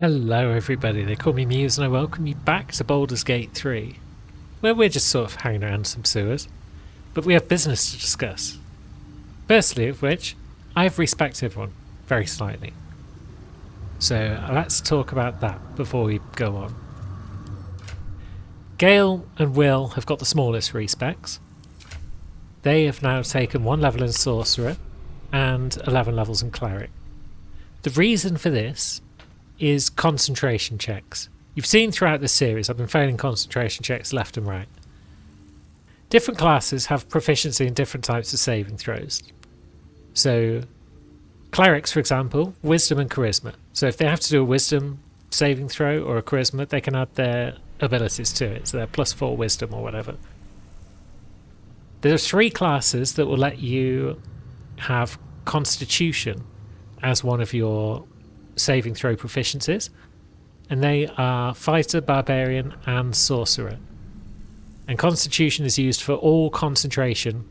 Hello everybody, they call me Muse and I welcome you back to Baldur's Gate 3, where we're just sort of hanging around some sewers, but we have business to discuss. Firstly of which, I've respected everyone, very slightly. So let's talk about that before we go on. Gale and Will have got the smallest respecs. They have now taken 1 level in Sorcerer and 11 levels in Cleric. The reason for this is concentration checks. You've seen throughout this series I've been failing concentration checks left and right. Different classes have proficiency in different types of saving throws. So clerics, for example, wisdom and charisma. So if they have to do a wisdom saving throw or a charisma, they can add their abilities to it. So they're +4 wisdom or whatever. There are 3 classes that will let you have constitution as one of your saving throw proficiencies, and they are fighter, barbarian and sorcerer, and constitution is used for all concentration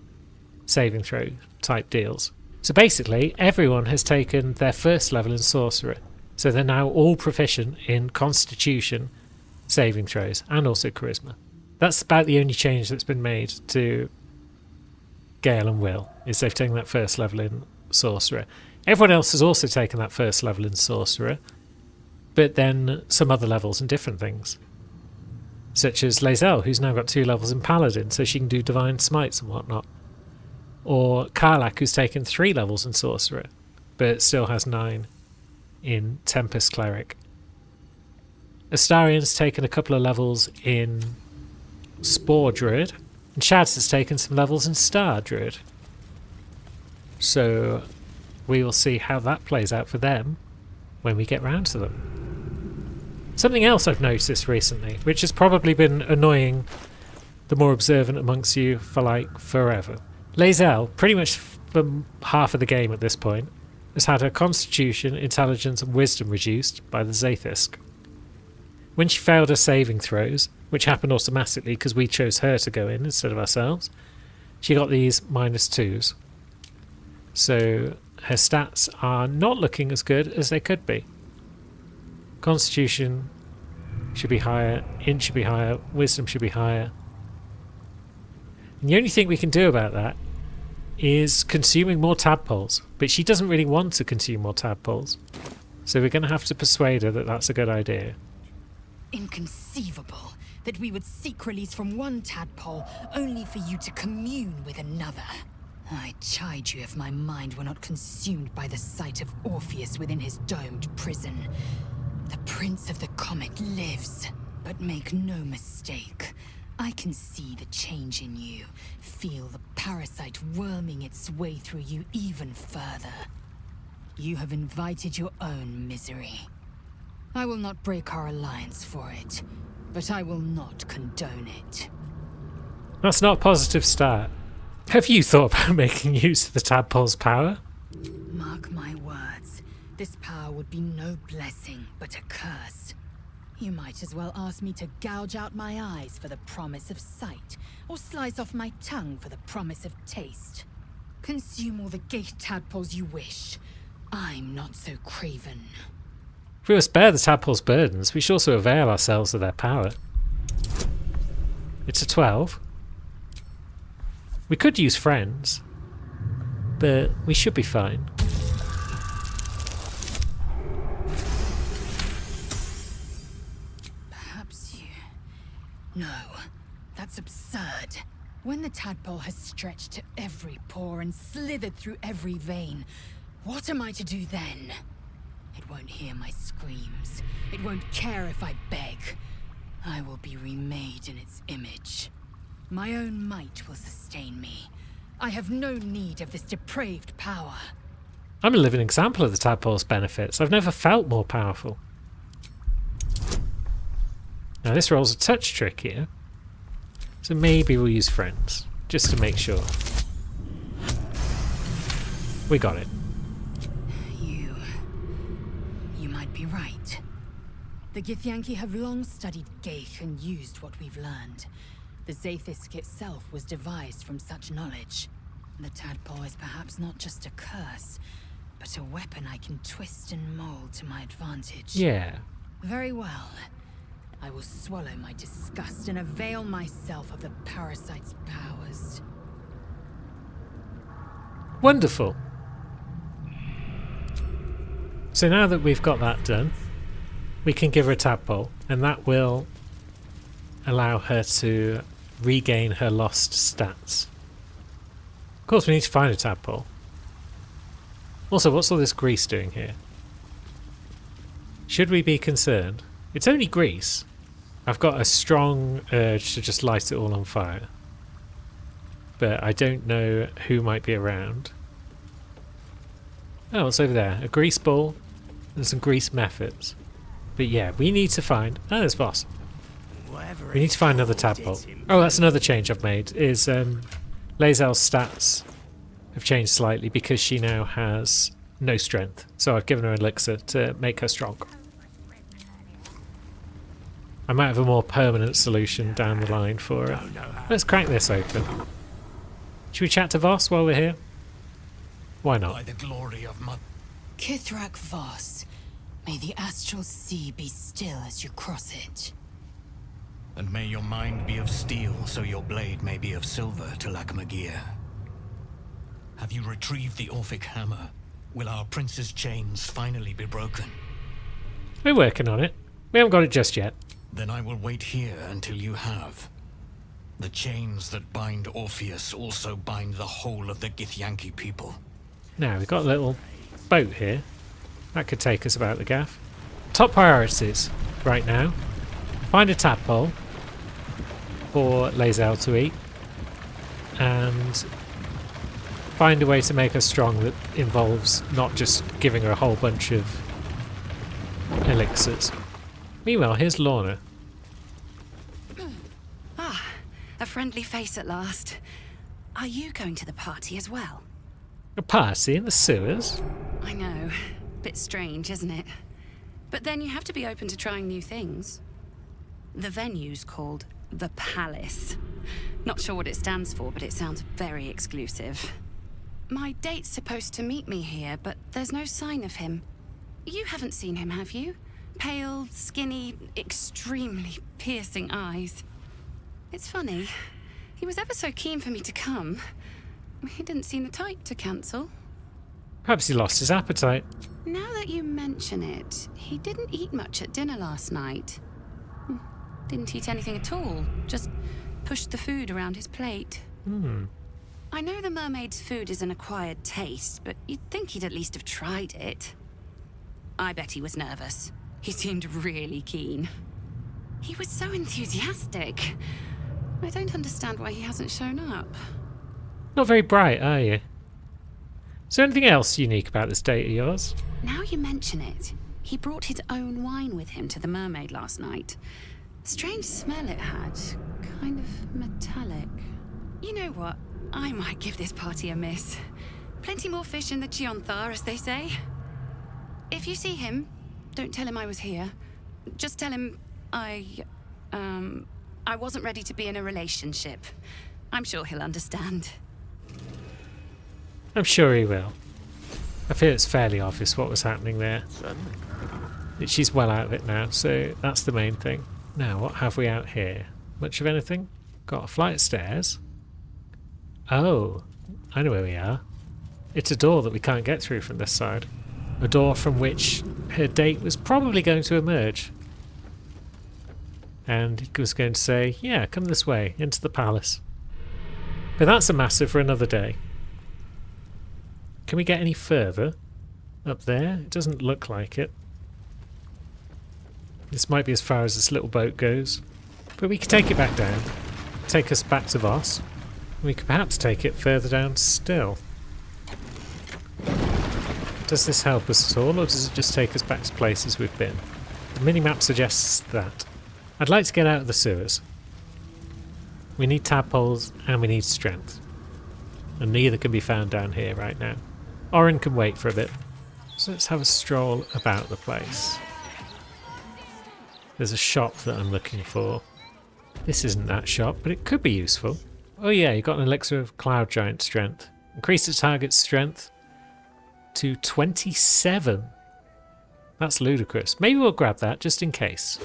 saving throw type deals. So basically everyone has taken their first level in sorcerer, so they're now all proficient in constitution saving throws and also charisma. That's about the only change that's been made to Gale and Will, is they've taken that first level in sorcerer. Everyone else has also taken that first level in Sorcerer, but then some other levels and different things. Such as Lae'zel, who's now got 2 levels in Paladin, so she can do Divine Smites and whatnot. Or Karlach, who's taken 3 levels in Sorcerer, but still has 9 in Tempest Cleric. Astarion's taken a couple of levels in Spore Druid, and Shads has taken some levels in Star Druid. So we will see how that plays out for them when we get round to them. Something else I've noticed recently, which has probably been annoying the more observant amongst you for like forever. Lae'zel, pretty much for half of the game at this point, has had her constitution, intelligence and wisdom reduced by the Zaith'isk. When she failed her saving throws, which happened automatically because we chose her to go in instead of ourselves, she got these -2s. So her stats are not looking as good as they could be. Constitution should be higher, int should be higher, wisdom should be higher. And the only thing we can do about that is consuming more tadpoles, but she doesn't really want to consume more tadpoles. So we're going to have to persuade her that that's a good idea. Inconceivable that we would seek release from one tadpole only for you to commune with another. I chide you if my mind were not consumed by the sight of Orpheus within his domed prison. The Prince of the Comet lives, but make no mistake. I can see the change in you, feel the parasite worming its way through you even further. You have invited your own misery. I will not break our alliance for it, but I will not condone it. That's not a positive start. Have you thought about making use of the tadpole's power? Mark my words, this power would be no blessing, but a curse. You might as well ask me to gouge out my eyes for the promise of sight, or slice off my tongue for the promise of taste. Consume all the gate tadpoles you wish. I'm not so craven. If we will spare the tadpole's burdens, we should also avail ourselves of their power. It's a 12. We could use friends, but we should be fine. Perhaps you... No, that's absurd. When the tadpole has stretched to every pore and slithered through every vein, what am I to do then? It won't hear my screams. It won't care if I beg. I will be remade in its image. My own might will sustain me. I have no need of this depraved power. I'm a living example of the tadpole's benefits. I've never felt more powerful. Now this rolls a touch trick here, so maybe we'll use friends, just to make sure. We got it. You might be right. The Githyanki have long studied Ghaik and used what we've learned. The Zaith'isk itself was devised from such knowledge. The tadpole is perhaps not just a curse, but a weapon I can twist and mold to my advantage. Yeah. Very well. I will swallow my disgust and avail myself of the parasite's powers. Wonderful. So now that we've got that done, we can give her a tadpole, and that will allow her to regain her lost stats. Of course, we need to find a tadpole. Also, what's all this grease doing here? Should we be concerned? It's only grease. I've got a strong urge to just light it all on fire. But I don't know who might be around. Oh, what's over there? A grease ball and some grease methods. But yeah, we need to find... Oh, there's Voss. We need to find another tadpole. Oh, that's another change I've made, is Lae'zel's stats have changed slightly because she now has no strength. So I've given her an elixir to make her strong. I might have a more permanent solution down the line for her. Let's crack this open. Should we chat to Voss while we're here? Why not? By the glory of Mother. Kithrak Voss, may the astral sea be still as you cross it. And may your mind be of steel, so your blade may be of silver, Talak Magir. Have you retrieved the Orphic hammer? Will our prince's chains finally be broken? We're working on it. We haven't got it just yet. Then I will wait here until you have. The chains that bind Orpheus also bind the whole of the Githyanki people. Now, we've got a little boat here. That could take us about the gaff. Top priorities right now. Find a tadpole for Lae'zel to eat. And find a way to make her strong that involves not just giving her a whole bunch of elixirs. Meanwhile, here's Lorna. Ah, a friendly face at last. Are you going to the party as well? A party in the sewers? I know. Bit strange, isn't it? But then you have to be open to trying new things. The venue's called The Palace. Not sure what it stands for, but it sounds very exclusive. My date's supposed to meet me here, but there's no sign of him. You haven't seen him, have you? Pale, skinny, extremely piercing eyes. It's funny. He was ever so keen for me to come. He didn't seem the type to cancel. Perhaps he lost his appetite. Now that you mention it, he didn't eat much at dinner last night. Didn't eat anything at all. Just pushed the food around his plate. I know the mermaid's food is an acquired taste, but you'd think he'd at least have tried it. I bet he was nervous. He seemed really keen. He was so enthusiastic. I don't understand why he hasn't shown up. Not very bright, are you? Is there anything else unique about this date of yours? Now you mention it, he brought his own wine with him to the mermaid last night. Strange smell it had. Kind of metallic. You know what? I might give this party a miss. Plenty more fish in the Chionthar, as they say. If you see him, don't tell him I was here. Just tell him I wasn't ready to be in a relationship. I'm sure he'll understand. I'm sure he will. I feel it's fairly obvious what was happening there. That she's well out of it now, so that's the main thing. Now, what have we out here? Much of anything? Got a flight of stairs. Oh, I know where we are. It's a door that we can't get through from this side. A door from which her date was probably going to emerge. And he was going to say, yeah, come this way, into the palace. But that's a massive for another day. Can we get any further? Up there? It doesn't look like it. This might be as far as this little boat goes. But we could take it back down. Take us back to Voss. We could perhaps take it further down still. Does this help us at all, or does it just take us back to places we've been? The minimap suggests that. I'd like to get out of the sewers. We need tadpoles and we need strength. And neither can be found down here right now. Orin can wait for a bit. So let's have a stroll about the place. There's a shop that I'm looking for. This isn't that shop, but it could be useful. Oh yeah, you got an elixir of Cloud Giant strength. Increase the target's strength to 27. That's ludicrous. Maybe we'll grab that just in case.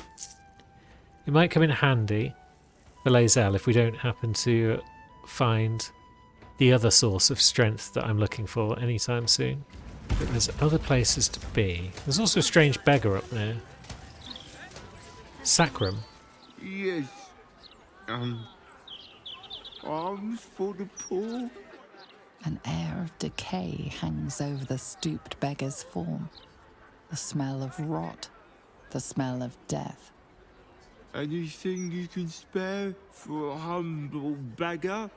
It might come in handy for Lae'zel if we don't happen to find the other source of strength that I'm looking for anytime soon. But there's other places to be. There's also a strange beggar up there. Sacrum. Yes. Arms for the poor? An air of decay hangs over the stooped beggar's form. The smell of rot, the smell of death. Anything you can spare for a humble beggar?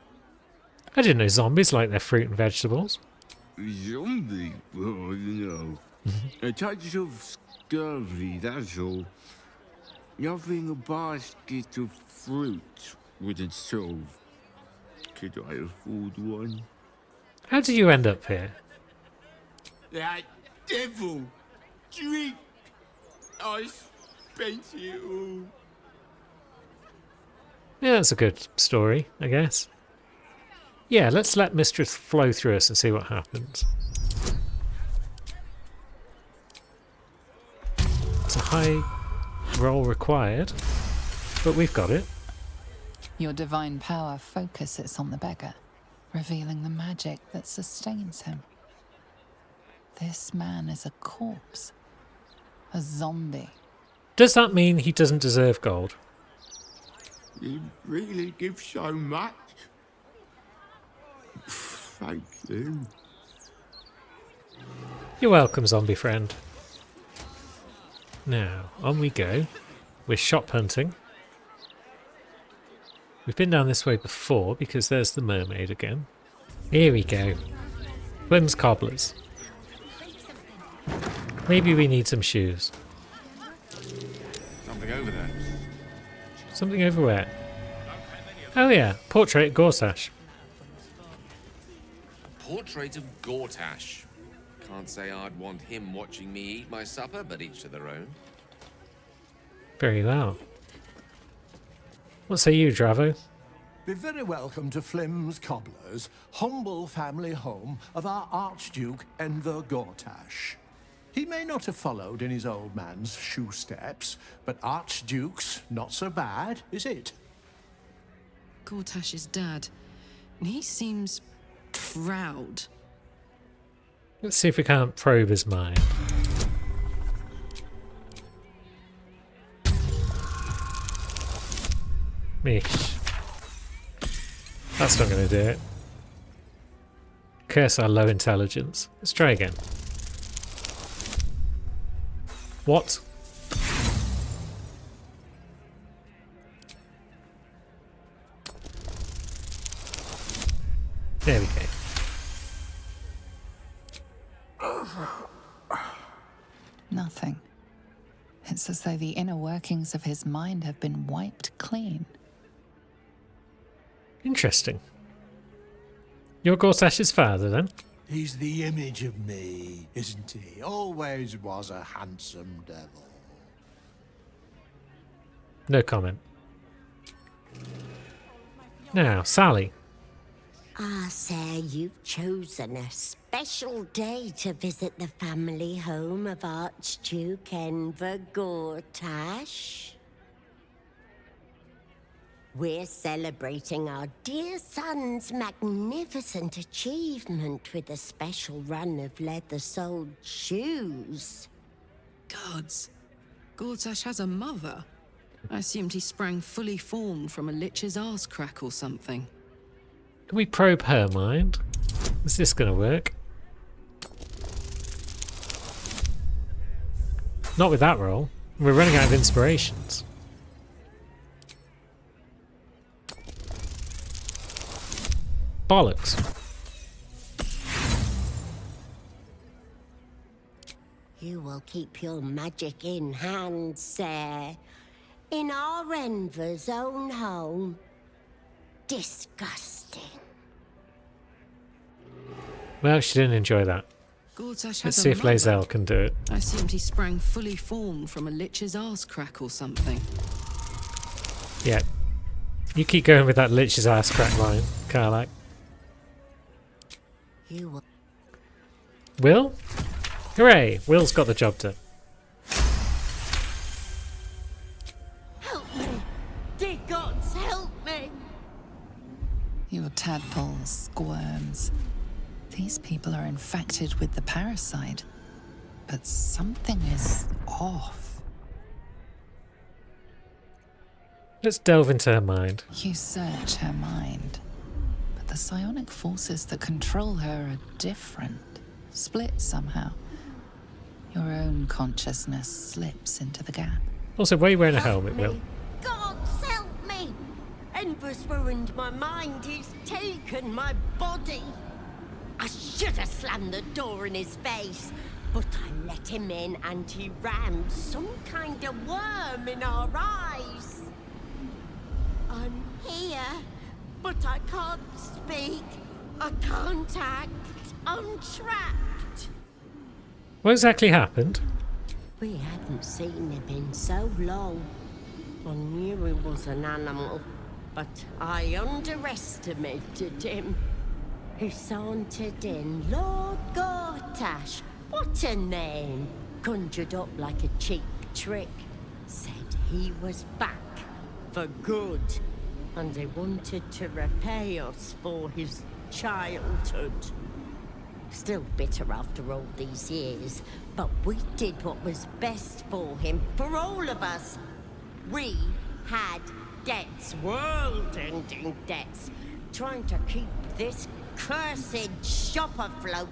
I didn't know zombies like their fruit and vegetables. Zombie? Oh, no. A touch of scurvy, that's all. Nothing a basket of fruit wouldn't solve. Could I afford one? How did you end up here? That devil! Drink! I spent it all. Yeah, that's a good story, I guess. Yeah, let's let Mistress flow through us and see what happens. It's a high roll required, but we've got it. Your divine power focuses on the beggar, revealing the magic that sustains him. This man is a corpse. A zombie. Does that mean he doesn't deserve gold? You really give so much? Thank you. You're welcome, zombie friend. Now, on we go. We're shop hunting. We've been down this way before because there's the mermaid again. Here we go. Flim's Cobblers. Maybe we need some shoes. Something over there. Something over where? Oh yeah, portrait of Gortash. Portrait of Gortash. Can't say I'd want him watching me eat my supper, but each to their own. Very well. What say you, Dravo? Be very welcome to Flim's Cobblers, humble family home of our Archduke Enver Gortash. He may not have followed in his old man's shoe steps, but Archduke's not so bad, is it? Gortash's dad. He seems proud. Let's see if we can't probe his mind. Mish. That's not going to do it. Curse our low intelligence. Let's try again. What? There we go. Nothing. It's as though the inner workings of his mind have been wiped clean. Interesting. You're Gortash's father, then? He's the image of me, isn't he? Always was a handsome devil. No comment. Now, Sally. Ah, sir, you've chosen a special day to visit the family home of Archduke Enver Gortash. We're celebrating our dear son's magnificent achievement with a special run of leather-soled shoes. Gods. Gortash has a mother. I assumed he sprang fully formed from a lich's arse crack or something. Can we probe her mind? Is this going to work? Not with that roll. We're running out of inspirations. Bollocks. You will keep your magic in hand, sir. In our Enver's own home. Disgusting. Well, she didn't enjoy that. Gortash has Let's a see if mother. Lae'zel can do it. I assumed he sprang fully formed from a lich's arse crack or something. Yeah. You keep going with that lich's ass crack line, Karlach. You will. Will? Hooray! Will's got the job done. Dear gods, help me! Your tadpole squirms. These people are infected with the parasite, but something is off. Let's delve into her mind. You search her mind, but the psionic forces that control her are different, split somehow. Your own consciousness slips into the gap. Also, why are you wearing a helmet, Will? Gods, help me! Enver's ruined my mind. He's taken my body. I should have slammed the door in his face, but I let him in and he rammed some kind of worm in our eyes. I'm here, but I can't speak. I can't act. I'm trapped. What exactly happened? We hadn't seen him in so long. I knew he was an animal, but I underestimated him. He sauntered in, Lord Gortash. What a name! Conjured up like a cheap trick. Said he was back for good, and he wanted to repay us for his childhood. Still bitter after all these years, but we did what was best for him, for all of us. We had debts, world-ending debts, trying to keep this cursed shop afloat.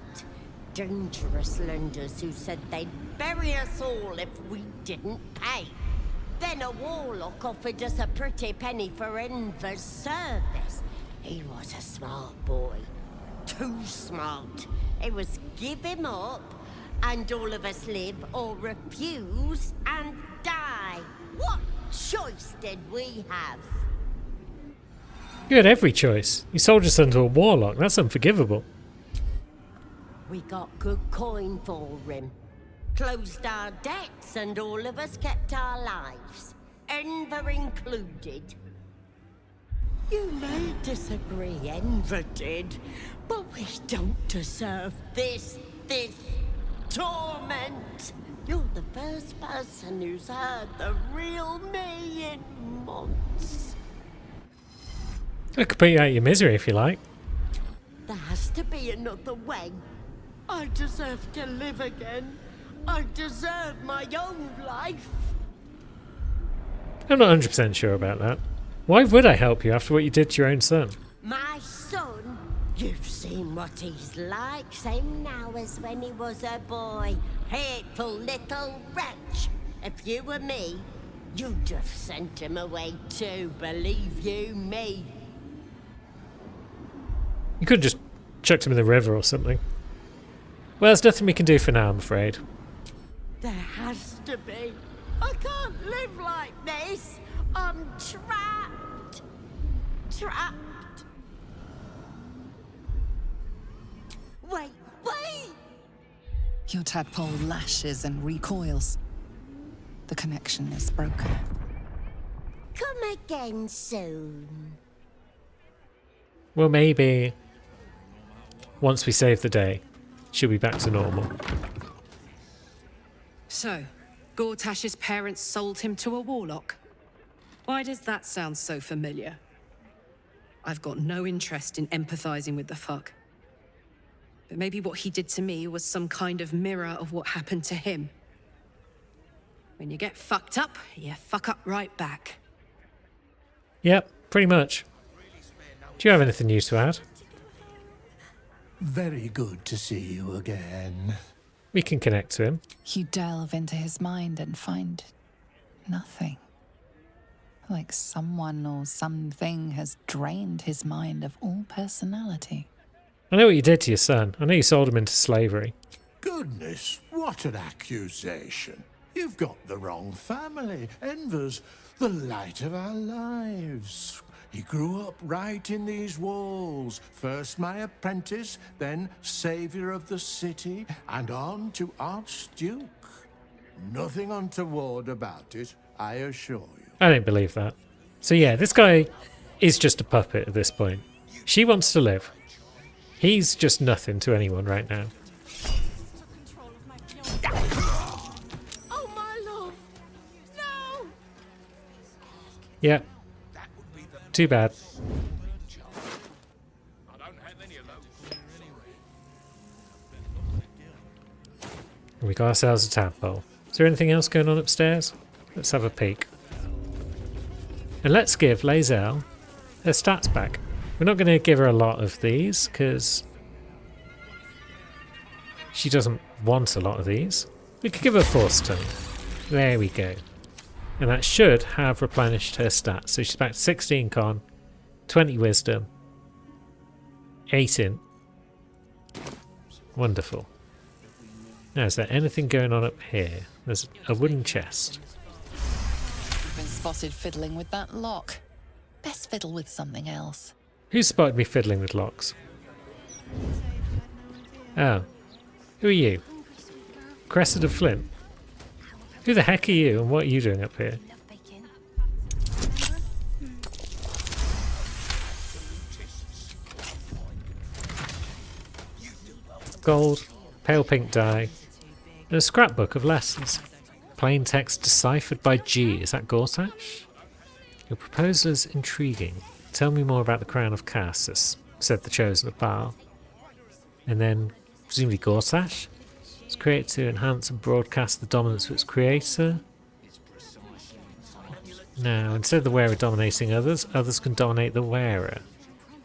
Dangerous lenders who said they'd bury us all if we didn't pay. Then a warlock offered us a pretty penny for Enver's service. He was a smart boy. Too smart. It was give him up, and all of us live, or refuse and die. What choice did we have? You had every choice. You sold your son to a warlock. That's unforgivable. We got good coin for him. Closed our debts, and all of us kept our lives. Enver included. You may disagree, Enver did, but we don't deserve this torment. You're the first person who's heard the real me in months. I could put you out of your misery if you like. There has to be another way. I deserve to live again. I deserve my own life. I'm not 100% sure about that. Why would I help you after what you did to your own son? My son? You've seen what he's like, same now as when he was a boy. Hateful little wretch. If you were me, you'd have sent him away too, believe you me. You could have just chucked him in the river or something. Well, there's nothing we can do for now, I'm afraid. There has to be. I can't live like this. I'm trapped. Trapped. Wait. Your tadpole lashes and recoils. The connection is broken. Come again soon. Well, maybe once we save the day, she'll be back to normal. So, Gortash's parents sold him to a warlock. Why does that sound so familiar? I've got no interest in empathizing with the fuck. But maybe what he did to me was some kind of mirror of what happened to him. When you get fucked up, you fuck up right back. Yep, pretty much. Do you have anything new to add? Very good to see you again. We can connect to him. You delve into his mind and find nothing. Like someone or something has drained his mind of all personality. I know what you did to your son. I know you sold him into slavery. Goodness, what an accusation. You've got the wrong family. Enver's the light of our lives. He grew up right in these walls. First my apprentice, then savior of the city, and on to Archduke. Nothing untoward about it, I assure you. I don't believe that. So yeah, this guy is just a puppet at this point. She wants to live. He's just nothing to anyone right now. Oh, my love. No! Yeah, Too bad. We got ourselves a tadpole. Is there anything else going on upstairs? Let's have a peek. And let's give Lae'zel her stats back. We're not going to give her a lot of these because she doesn't want a lot of these. We could give her Force Stone. There we go. And that should have replenished her stats. So she's back to 16 con, 20 wisdom, 8 int. Wonderful. Now, is there anything going on up here? There's a wooden chest. You've been spotted fiddling with that lock. Best fiddle with something else. Who spotted me fiddling with locks? Oh. Who are you? Cressida Flint. Who the heck are you and what are you doing up here? Gold, pale pink dye, and a scrapbook of lessons. Plain text deciphered by G. Is that Gortash? Your proposal is intriguing. Tell me more about the Crown of Karsus, said the Chosen of Baal. And then, presumably Gortash? It's created to enhance and broadcast the dominance of its creator. Now, instead of the wearer dominating others, others can dominate the wearer.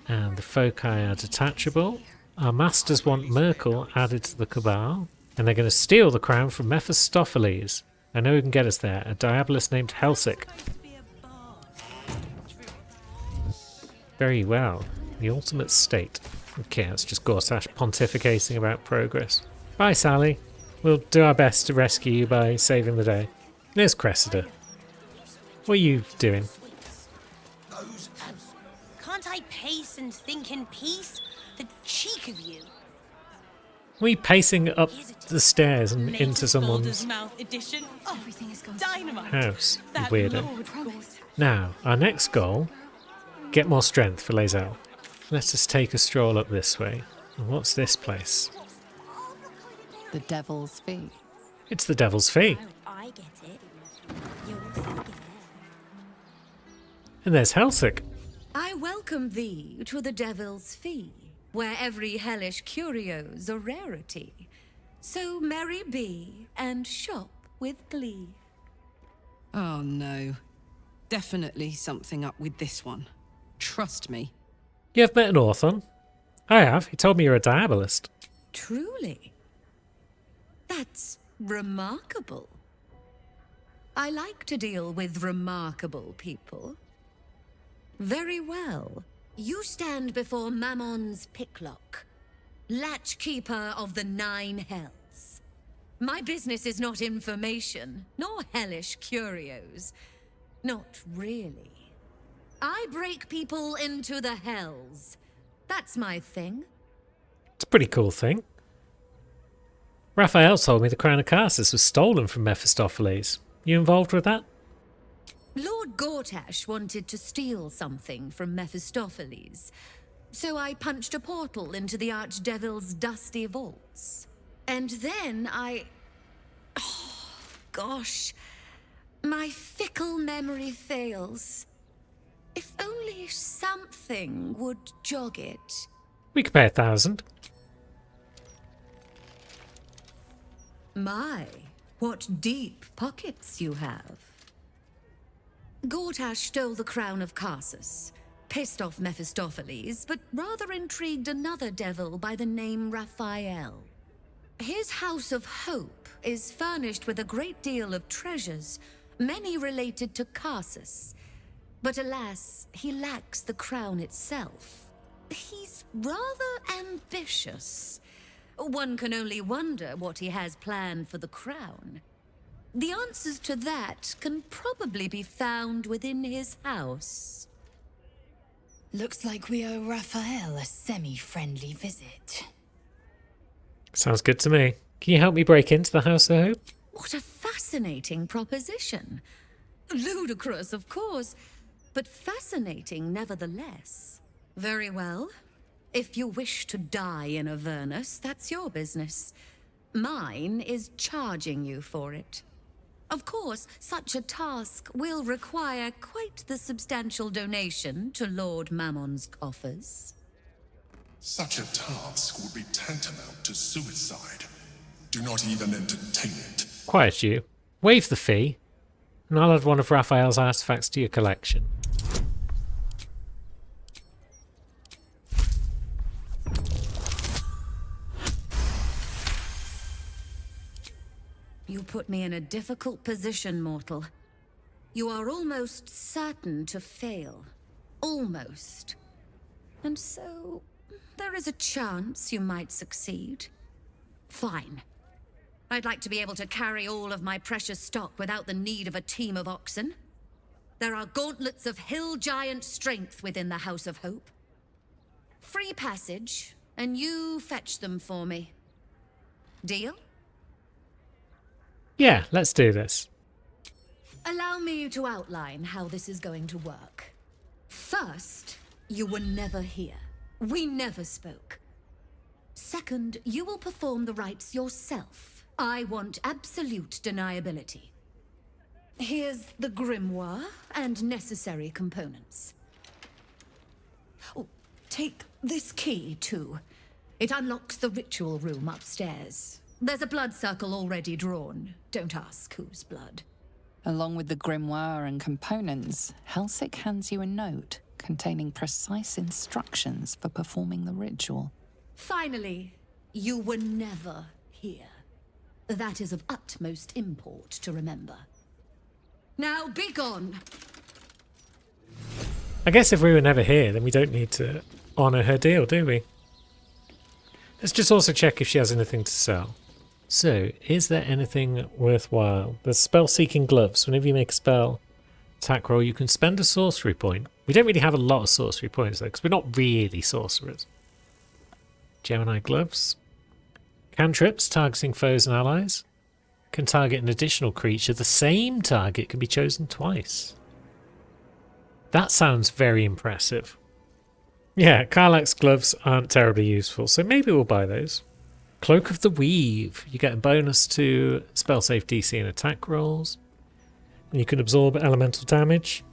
And the foci are detachable. Our masters want Merkel added to the Cabal, and they're going to steal the crown from Mephistopheles. I know who can get us there, a diabolist named Helsik. Very well. The ultimate state. Okay, that's just Gortash pontificating about progress. Bye, Sally. We'll do our best to rescue you by saving the day. There's Cressida. What are you doing? Can't I pace and think in peace? The cheek of you. Were you pacing up the stairs and into someone's house, you weirdo? Now, our next goal, get more strength for Lae'zel. Let us take a stroll up this way. And what's this place? The Devil's Fee. It's the Devil's Fee. I get it. You're scared. And there's Helsik. I welcome thee to the Devil's Fee, where every hellish curio's a rarity. So merry be and shop with glee. Oh no. Definitely something up with this one. Trust me. You have met an Orthon? I have. He told me you're a diabolist. Truly? That's remarkable. I like to deal with remarkable people. Very well. You stand before Mammon's Picklock, latchkeeper of the 9 hells. My business is not information, nor hellish curios. Not really. I break people into the hells. That's my thing. It's a pretty cool thing. Raphael told me the Crown of Karsus was stolen from Mephistopheles. You involved with that? Lord Gortash wanted to steal something from Mephistopheles, so I punched a portal into the Archdevil's dusty vaults. And then oh, gosh. My fickle memory fails. If only something would jog it. We could pay 1,000. My, what deep pockets you have. Gortash stole the crown of Karsus, pissed off Mephistopheles, but rather intrigued another devil by the name Raphael. His House of Hope is furnished with a great deal of treasures, many related to Karsus. But alas, he lacks the crown itself. He's rather ambitious. One can only wonder what he has planned for the crown. The answers to that can probably be found within his house. Looks like we owe Raphael a semi-friendly visit. Sounds good to me. Can you help me break into the House of Hope? What a fascinating proposition. Ludicrous, of course, but fascinating nevertheless. Very well. If you wish to die in Avernus, that's your business. Mine is charging you for it. Of course, such a task will require quite the substantial donation to Lord Mammon's coffers. Such a task would be tantamount to suicide. Do not even entertain it. Quiet you. Waive the fee, and I'll add one of Raphael's artifacts to your collection. You put me in a difficult position, mortal. You are almost certain to fail. Almost. And so, there is a chance you might succeed. Fine. I'd like to be able to carry all of my precious stock without the need of a team of oxen. There are gauntlets of hill giant strength within the House of Hope. Free passage, and you fetch them for me. Deal? Yeah, let's do this. Allow me to outline how this is going to work. First, you were never here. We never spoke. Second, you will perform the rites yourself. I want absolute deniability. Here's the grimoire and necessary components. Oh, take this key, too. It unlocks the ritual room upstairs. There's a blood circle already drawn. Don't ask whose blood. Along with the grimoire and components, Helsik hands you a note containing precise instructions for performing the ritual. Finally, you were never here. That is of utmost import to remember. Now be gone! I guess if we were never here, then we don't need to honour her deal, do we? Let's just also check if she has anything to sell. So, is there anything worthwhile? There's spell-seeking gloves. Whenever you make a spell attack roll, you can spend a sorcery point. We don't really have a lot of sorcery points, though, because we're not really sorcerers. Gemini gloves. Cantrips, targeting foes and allies. Can target an additional creature. The same target can be chosen twice. That sounds very impressive. Yeah, Karlach's gloves aren't terribly useful, so maybe we'll buy those. Cloak of the Weave. You get a bonus to spell save DC and attack rolls. And you can absorb elemental damage.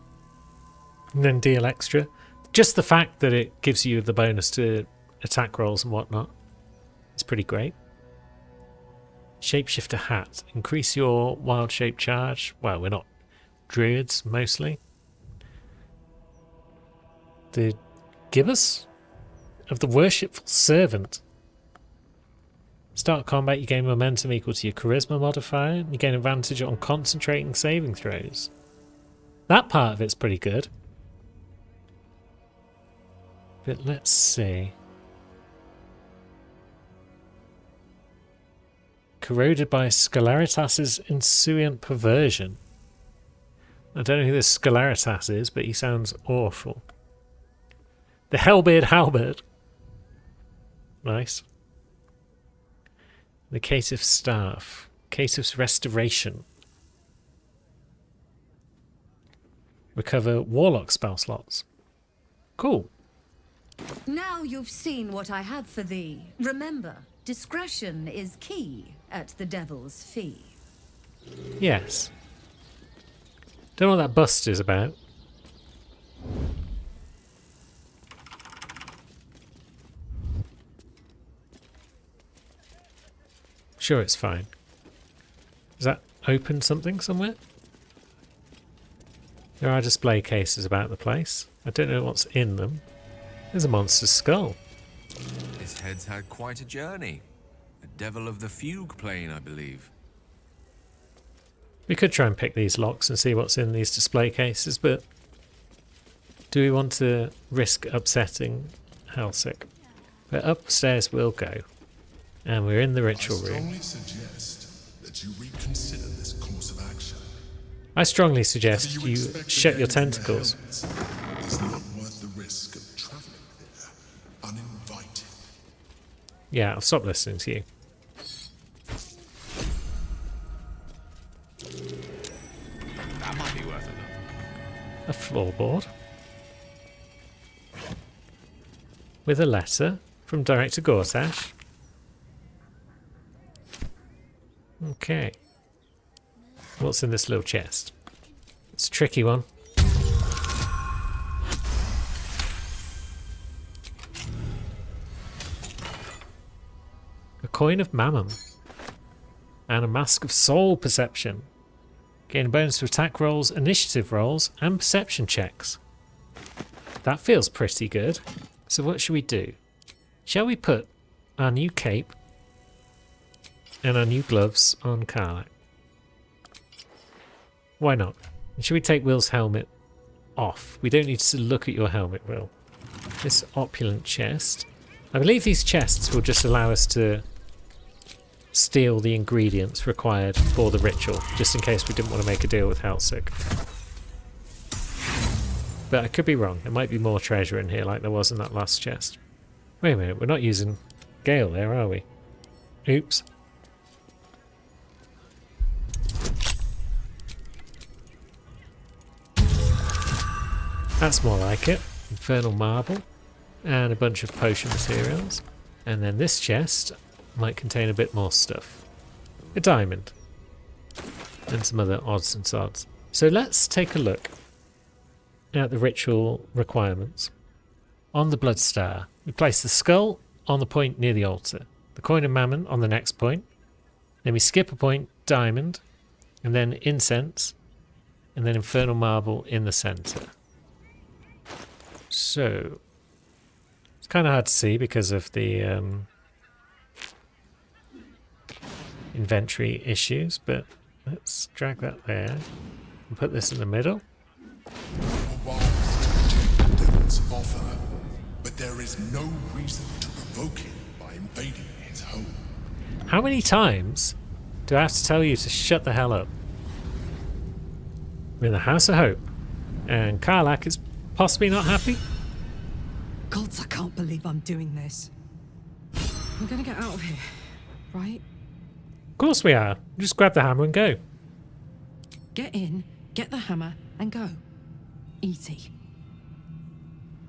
And then deal extra. Just the fact that it gives you the bonus to attack rolls and whatnot is pretty great. Shapeshifter hat. Increase your wild shape charge. Well, we're not druids, mostly. The Gibbous of the Worshipful Servant. Start combat, you gain momentum equal to your charisma modifier. You gain advantage on concentrating saving throws. That part of it's pretty good. But let's see. Corroded by Scelaritas' insouciant perversion. I don't know who this Scelaritas is, but he sounds awful. The Hellbeard Halberd. Nice. The Caitiff Staff. Caitiff's Restoration. Recover Warlock spell slots. Cool. Now you've seen what I have for thee. Remember, discretion is key at the Devil's Fee. Yes. Don't know what that bust is about. Sure, it's fine. Does that open something somewhere? There are display cases about the place. I don't know what's in them. There's a monster's skull. This head's had quite a journey. A devil of the fugue plane, I believe. We could try and pick these locks and see what's in these display cases, but do we want to risk upsetting Helsik? But upstairs we'll go. And we're in the ritual room. I strongly suggest that you reconsider this course of action. I strongly suggest you shut your tentacles. It's not worth the risk of traveling there uninvited. Yeah, I'll stop listening to you. That might be worth it. A floorboard. With a letter from Director Gortash. Okay. What's in this little chest? It's a tricky one. A coin of Mammon. And a mask of soul perception. Gain a bonus to attack rolls, initiative rolls, and perception checks. That feels pretty good. So what should we do? Shall we put our new cape and our new gloves on Karlach? Why not? And should we take Will's helmet off? We don't need to look at your helmet, Will. This opulent chest. I believe these chests will just allow us to steal the ingredients required for the ritual, just in case we didn't want to make a deal with Halsik. But I could be wrong. There might be more treasure in here like there was in that last chest. Wait a minute, we're not using Gale there, are we? Oops. That's more like it. Infernal marble and a bunch of potion materials. And then this chest might contain a bit more stuff. A diamond. And some other odds and sods. So let's take a look at the ritual requirements. On the blood star, we place the skull on the point near the altar, the coin of Mammon on the next point, then we skip a point, diamond, and then incense, and then infernal marble in the center. So it's kind of hard to see because of the inventory issues, but let's drag that there and put this in the middle. Offer, but there is no reason to provoke him by invading his home. How many times do I have to tell you to shut the hell up? We're in the House of Hope, and Karlach is possibly not happy? Gods, I can't believe I'm doing this. We're gonna get out of here, right? Of course we are. Just grab the hammer and go. Get in, get the hammer, and go. Easy.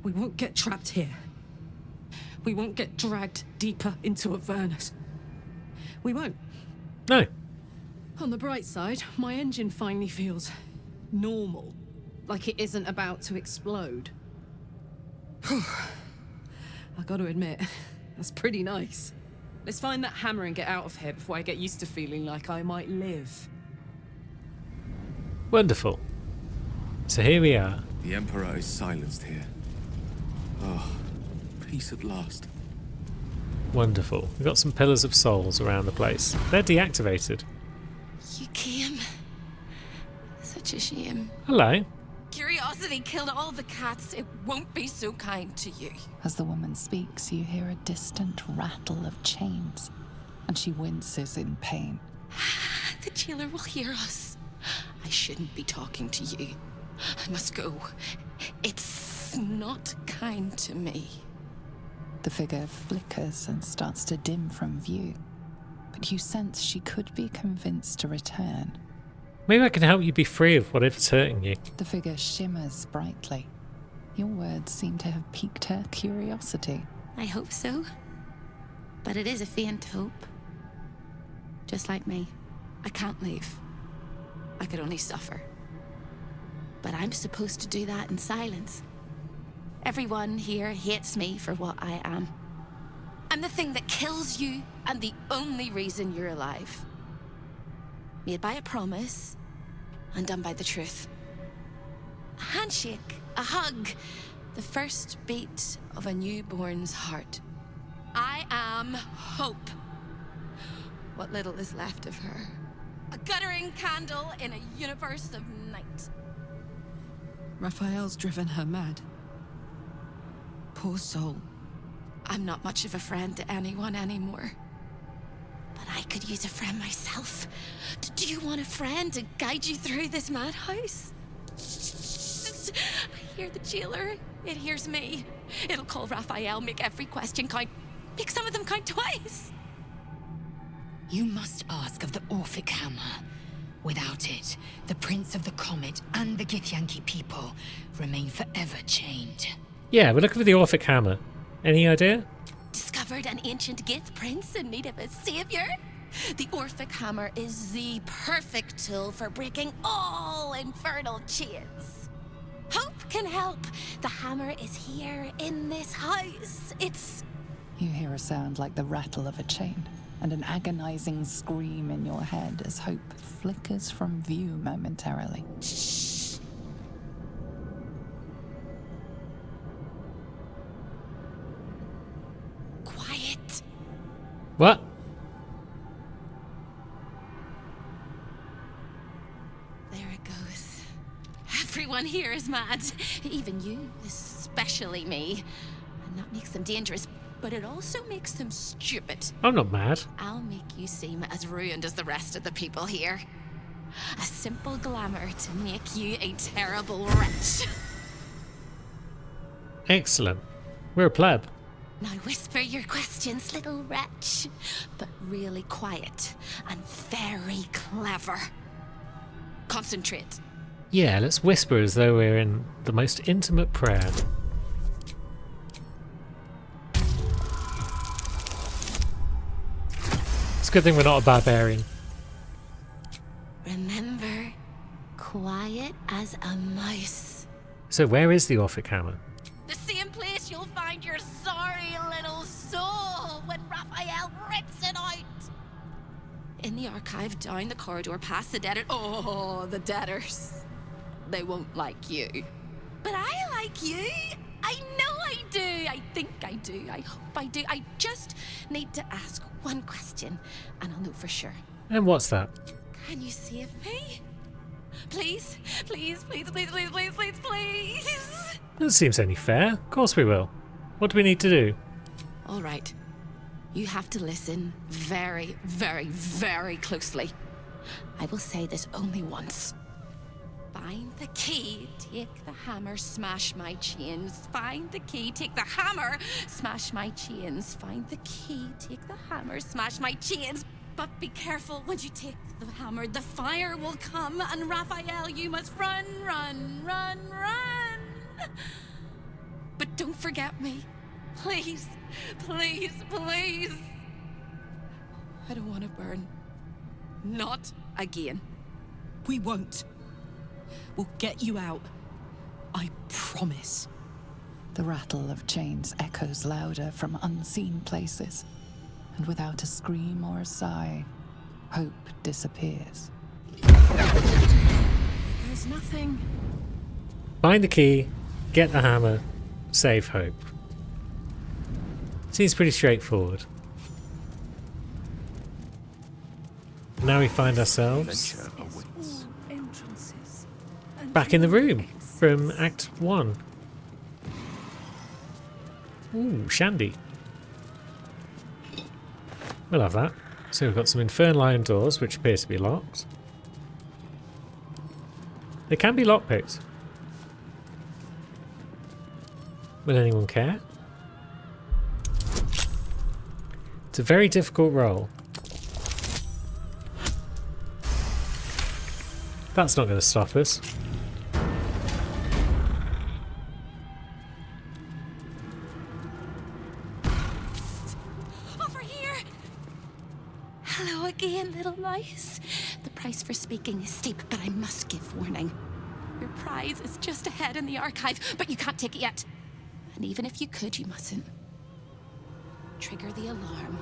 We won't get trapped here. We won't get dragged deeper into Avernus. We won't. No. On the bright side, my engine finally feels normal. Like it isn't about to explode. I gotta admit, that's pretty nice. Let's find that hammer and get out of here before I get used to feeling like I might live. Wonderful. So here we are. The Emperor is silenced here. Oh, peace at last. Wonderful. We've got some pillars of souls around the place. They're deactivated. You came. Such a shame. Hello. Curiosity killed all the cats. It won't be so kind to you. As the woman speaks, you hear a distant rattle of chains, and she winces in pain. The jailer will hear us. I shouldn't be talking to you. I must go. It's not kind to me. The figure flickers and starts to dim from view, but you sense she could be convinced to return. Maybe I can help you be free of whatever's hurting you. The figure shimmers brightly. Your words seem to have piqued her curiosity. I hope so. But it is a faint hope. Just like me. I can't leave. I could only suffer. But I'm supposed to do that in silence. Everyone here hates me for what I am. I'm the thing that kills you and the only reason you're alive. Made by a promise, undone by the truth. A handshake, a hug, the first beat of a newborn's heart. I am hope. What little is left of her. A guttering candle in a universe of night. Raphael's driven her mad. Poor soul. I'm not much of a friend to anyone anymore. But I could use a friend myself. Do you want a friend to guide you through this madhouse? I hear the jailer. It hears me. It'll call Raphael, make every question count. Make some of them count twice. You must ask of the Orphic Hammer. Without it, the Prince of the Comet and the Githyanki people remain forever chained. Yeah, we're looking for the Orphic Hammer. Any idea? Discovered an ancient Gith prince in need of a savior? The Orphic Hammer is the perfect tool for breaking all infernal chains. Hope can help. The hammer is here in this house. It's... You hear a sound like the rattle of a chain, and an agonizing scream in your head as hope flickers from view momentarily. Shh. Quiet. What? There it goes. Everyone here is mad. Even you, especially me. And that makes them dangerous, but it also makes them stupid. I'm not mad. I'll make you seem as ruined as the rest of the people here. A simple glamour to make you a terrible wretch. Excellent. We're a pleb. Now whisper your questions, little wretch. But really quiet and very clever. Concentrate. Yeah, let's whisper as though we're in the most intimate prayer. It's a good thing we're not a barbarian. Remember, quiet as a mouse. So where is the Orphic Hammer? The same place you'll find your sorry little soul when Raphael rips it out. In the archive, down the corridor, past the debtor. Oh, the debtors. They won't like you. But I like you. I know I do. I think I do. I hope I do. I just need to ask one question, and I'll know for sure. And what's that? Can you save me? Please? Please, please, please, please, please, please, please. That seems only fair. Of course we will. What do we need to do? All right. You have to listen very, very, very closely. I will say this only once. Find the key, take the hammer, smash my chains. Find the key, take the hammer, smash my chains. Find the key, take the hammer, smash my chains. But be careful, when you take the hammer, the fire will come, and Raphael, you must run, run, run, run. But don't forget me. Please, please, please. I don't want to burn. Not again. We won't. We'll get you out. I promise. The rattle of chains echoes louder from unseen places, and without a scream or a sigh, hope disappears. There's nothing. Find the key, get the hammer, save Hope. Seems pretty straightforward. Now we find ourselves back in the room from Act 1. Ooh, Shandy. We'll have that. So we've got some infernal iron doors, which appear to be locked. They can be lockpicked. Will anyone care? It's a very difficult roll. That's not going to stop us. Over here! Hello again, little mouse. The price for speaking is steep, but I must give warning. Your prize is just ahead in the archive, but you can't take it yet. And even if you could, you mustn't. Trigger the alarm,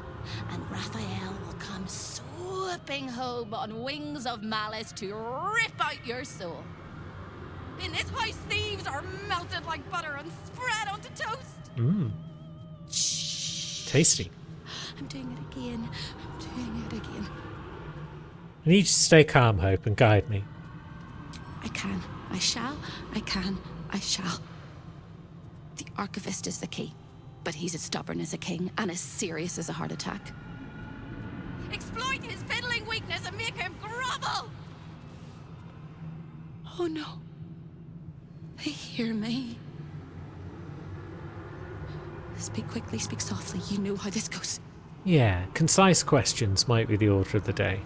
and Raphael will come swooping home on wings of malice to rip out your soul. In this house, thieves are melted like butter and spread onto toast. Mmm. Shh. Tasty. I'm doing it again. I'm doing it again. I need you to stay calm, Hope, and guide me. I can. I shall. I can. I shall. The Archivist is the key, but he's as stubborn as a king and as serious as a heart attack. Exploit his fiddling weakness and make him grovel! Oh no. They hear me. Speak quickly, speak softly. You know how this goes. Yeah, concise questions might be the order of the day.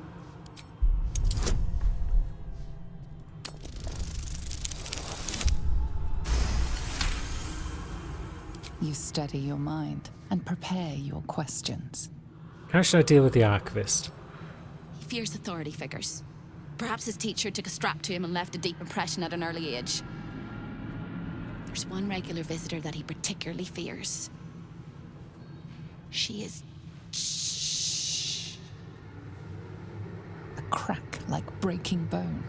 You steady your mind and prepare your questions. How should I deal with the Archivist? fears authority figures. Perhaps his teacher took a strap to him and left a deep impression at an early age. There's one regular visitor that he particularly fears. She is... A crack like breaking bone.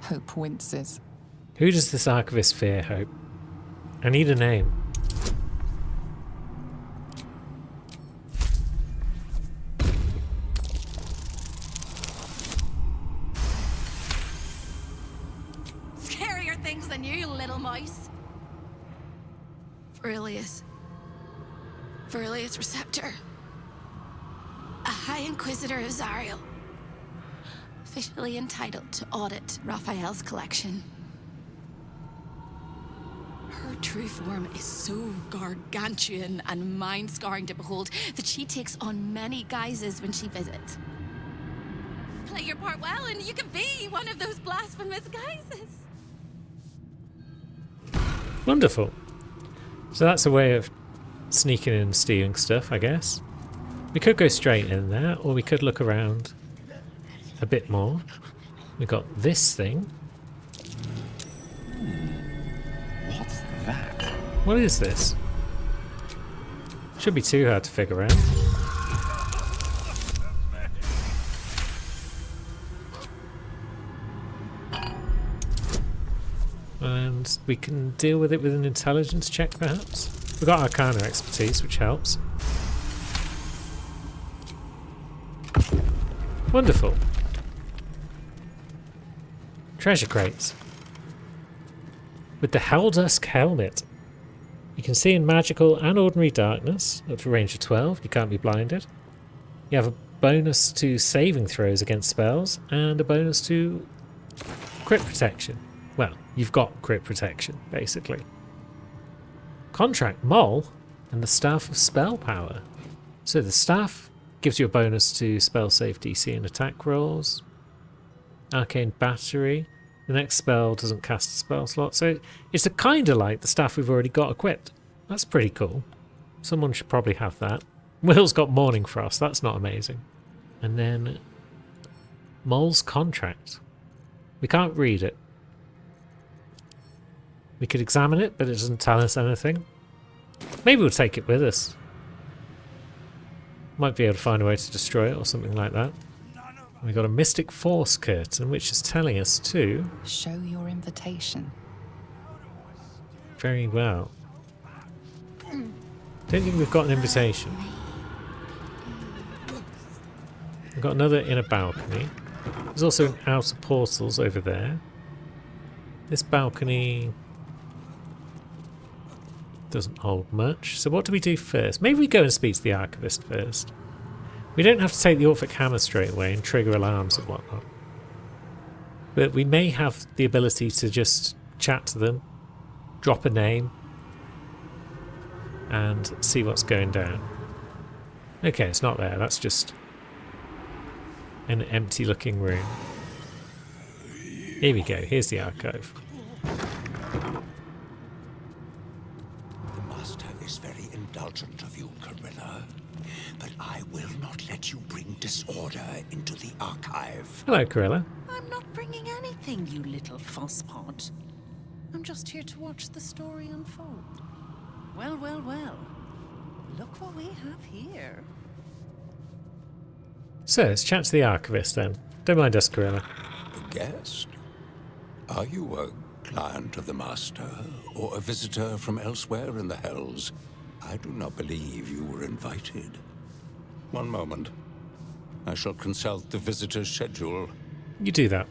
Hope winces. Who does this archivist fear, Hope? I need a name. Scarier things than you, little mice. Verilius. Verilius Receptor. A High Inquisitor of Zariel. Officially entitled to audit Raphael's collection. Her true form is so gargantuan and mind-scarring to behold that she takes on many guises when she visits. Play your part well and you can be one of those blasphemous guises. Wonderful. So that's a way of sneaking in and stealing stuff, I guess. We could go straight in there, or we could look around a bit more. We've got this thing. What's that? What is this? Shouldn't be too hard to figure out. And we can deal with it with an intelligence check, perhaps? We've got Arcana expertise, which helps. Wonderful. Treasure crates. With the Helldusk helmet. You can see in magical and ordinary darkness, up to a range of 12, you can't be blinded. You have a bonus to saving throws against spells, and a bonus to crit protection. Well, you've got crit protection, basically. Contract Mole and the Staff of Spell Power. So the staff gives you a bonus to spell save DC and attack rolls. Arcane Battery. The next spell doesn't cast a spell slot. So it's a kind of like the staff we've already got equipped. That's pretty cool. Someone should probably have that. Will's got Morning Frost. That's not amazing. And then Mole's Contract. We can't read it. We could examine it, but it doesn't tell us anything. Maybe we'll take it with us. Might be able to find a way to destroy it or something like that. We've got a Mystic Force curtain, which is telling us to... Show your invitation. Very well. Don't think we've got an invitation. We've got another inner balcony. There's also an outer portals over there. This balcony doesn't hold much. So what do we do first? Maybe we go and speak to the Archivist first. We don't have to take the Orphic Hammer straight away and trigger alarms and whatnot. But we may have the ability to just chat to them, drop a name, and see what's going down. Okay, it's not there. That's just an empty looking room. Here we go. Here's the archive. The Master is very indulgent of you, Corilla, but I will not let you bring disorder into the archive. Hello, Corilla. I'm not bringing anything, you little fusspot. I'm just here to watch the story unfold. Well, well, well. Look what we have here. So, let's chat to the Archivist then. Don't mind us, Corilla. A guest? Are you a client of the Master, or a visitor from elsewhere in the Hells? I do not believe you were invited. One moment. I shall consult the visitor's schedule. You do that.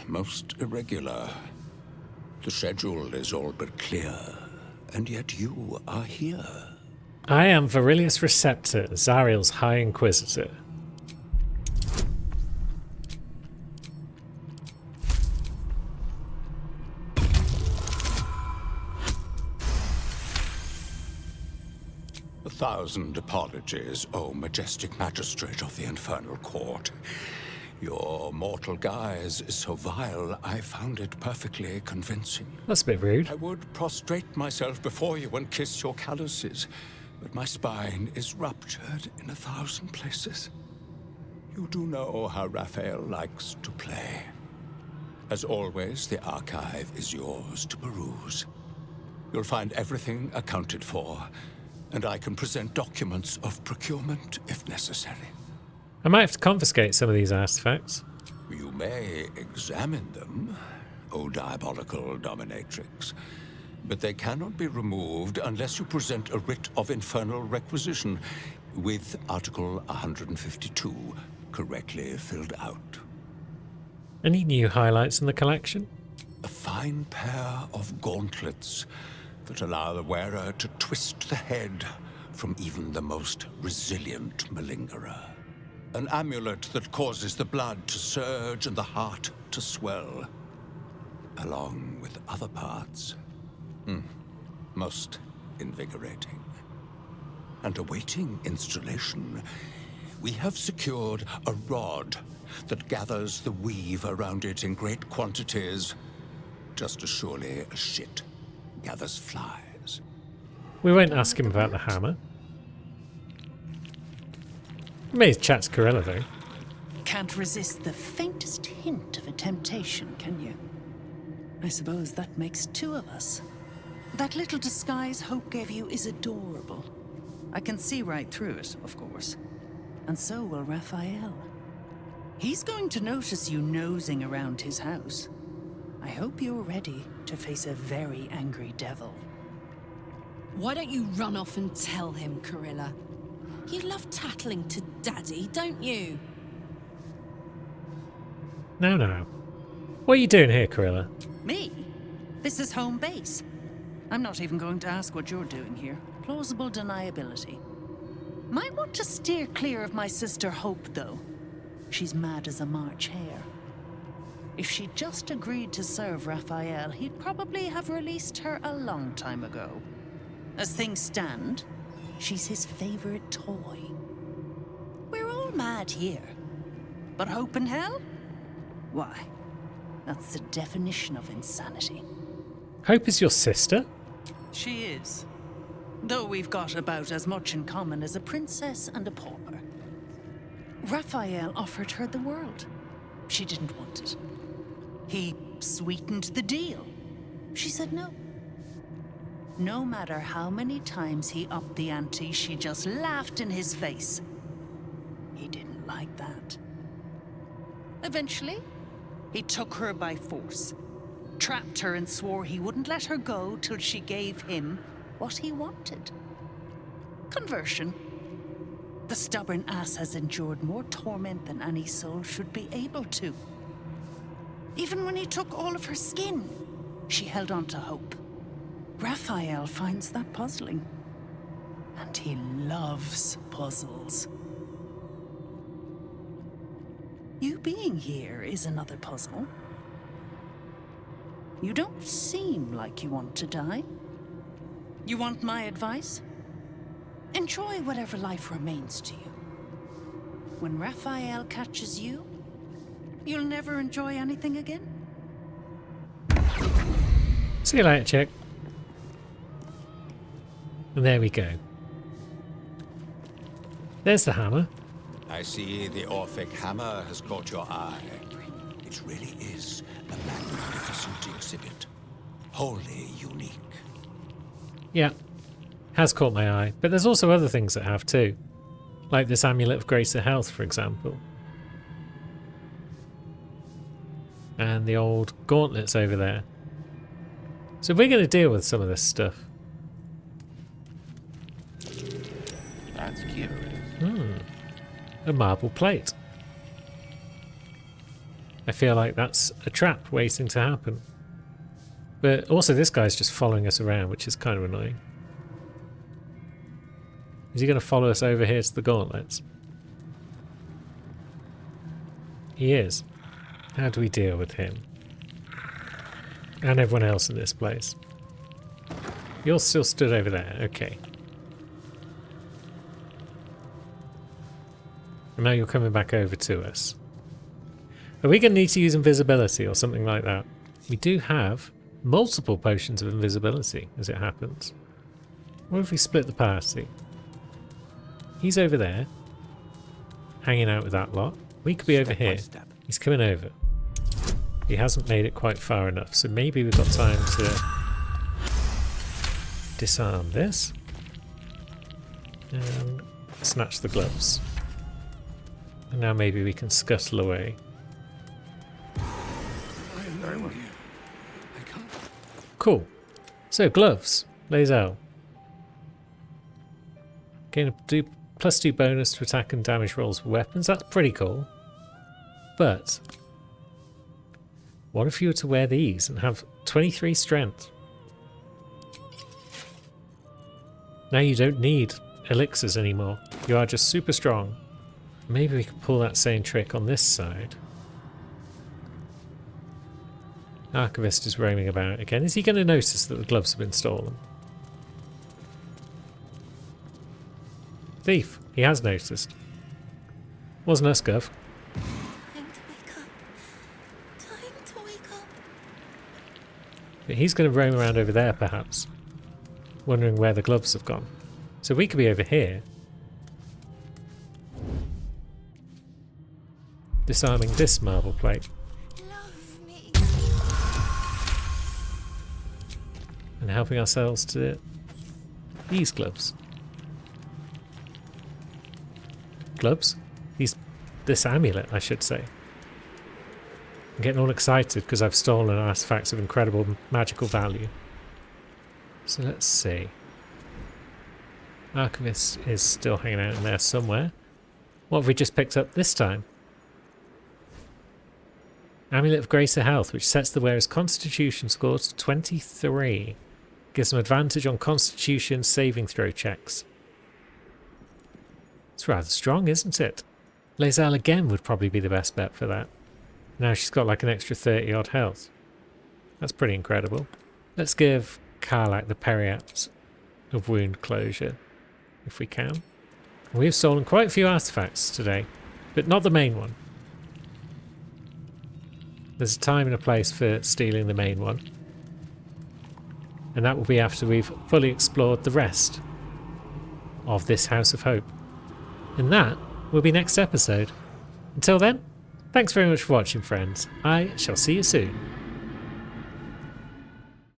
Most irregular. The schedule is all but clear, and yet you are here. I am Verilius Receptor, Zariel's High Inquisitor. A thousand apologies, O majestic magistrate of the Infernal Court. Your mortal guise is so vile, I found it perfectly convincing. That's a bit rude. I would prostrate myself before you and kiss your calluses, but my spine is ruptured in 1,000 places. You do know how Raphael likes to play. As always, the archive is yours to peruse. You'll find everything accounted for, and I can present documents of procurement if necessary. I might have to confiscate some of these artifacts. You may examine them, O diabolical dominatrix, but they cannot be removed unless you present a writ of infernal requisition with Article 152 correctly filled out. Any new highlights in the collection? A fine pair of gauntlets that allow the wearer to twist the head from even the most resilient malingerer. An amulet that causes the blood to surge and the heart to swell, along with other parts. Most invigorating. And awaiting installation, we have secured a rod that gathers the weave around it in great quantities, just as surely as shit gathers flies. We won't ask him about the hammer. We may chat to Corella, though. Can't resist the faintest hint of a temptation, can you? I suppose that makes two of us. That little disguise Hope gave you is adorable. I can see right through it, of course. And so will Raphael. He's going to notice you nosing around his house. I hope you're ready to face a very angry devil. Why don't you run off and tell him, Corilla? You love tattling to Daddy, don't you? No. What are you doing here, Corilla? Me? This is home base. I'm not even going to ask what you're doing here. Plausible deniability. Might want to steer clear of my sister Hope, though. She's mad as a March hare. If she'd just agreed to serve Raphael, he'd probably have released her a long time ago. As things stand, she's his favorite toy. We're all mad here. But Hope in hell? Why, that's the definition of insanity. Hope is your sister? She is. Though we've got about as much in common as a princess and a pauper. Raphael offered her the world. She didn't want it. He sweetened the deal. She said no. No matter how many times he upped the ante, she just laughed in his face. He didn't like that. Eventually, he took her by force, trapped her and swore he wouldn't let her go till she gave him what he wanted. Conversion. The stubborn ass has endured more torment than any soul should be able to. Even when he took all of her skin, she held on to hope. Raphael finds that puzzling. And he loves puzzles. You being here is another puzzle. You don't seem like you want to die. You want my advice? Enjoy whatever life remains to you. When Raphael catches you, you'll never enjoy anything again. See you later, chick. And there we go. There's the hammer. I see the Orphic hammer has caught your eye. It really is a magnificent exhibit. Wholly unique. Yeah, has caught my eye. But there's also other things that have too. Like this Amulet of Greater Health, for example. And the old gauntlets over there. So we're going to deal with some of this stuff. That's curious. A marble plate. I feel like that's a trap waiting to happen. But also this guy's just following us around, which is kind of annoying. Is he going to follow us over here to the gauntlets? He is. How do we deal with him? And everyone else in this place. You're still stood over there, okay. And now you're coming back over to us. Are we going to need to use invisibility or something like that? We do have multiple potions of invisibility, as it happens. What if we split the party? He's over there, hanging out with that lot. We could be over here. He's coming over. He hasn't made it quite far enough, so maybe we've got time to disarm this and snatch the gloves. And now maybe we can scuttle away. Cool. So gloves, Lae'zel. Gain a +2 bonus to attack and damage rolls with weapons. That's pretty cool. But what if you were to wear these and have 23 strength? Now you don't need elixirs anymore. You are just super strong. Maybe we can pull that same trick on this side. Archivist is roaming about again. Is he going to notice that the gloves have been stolen? Thief. He has noticed. Wasn't us, Gov. But he's going to roam around over there, perhaps. Wondering where the gloves have gone. So we could be over here. Disarming this marble plate. And helping ourselves to these gloves. Gloves? This amulet, I should say. I'm getting all excited because I've stolen artifacts of incredible magical value. So let's see. Archivist is still hanging out in there somewhere. What have we just picked up this time? Amulet of Greater Health, which sets the wearer's constitution score to 23. Gives them advantage on constitution saving throw checks. It's rather strong, isn't it? Lae'zel again would probably be the best bet for that. Now she's got like an extra 30 odd health. That's pretty incredible. Let's give Karlach the Periapt of Wound Closure, if we can. We've stolen quite a few artifacts today, but not the main one. There's a time and a place for stealing the main one. And that will be after we've fully explored the rest of this House of Hope. And that will be next episode. Until then, thanks very much for watching, friends. I shall see you soon.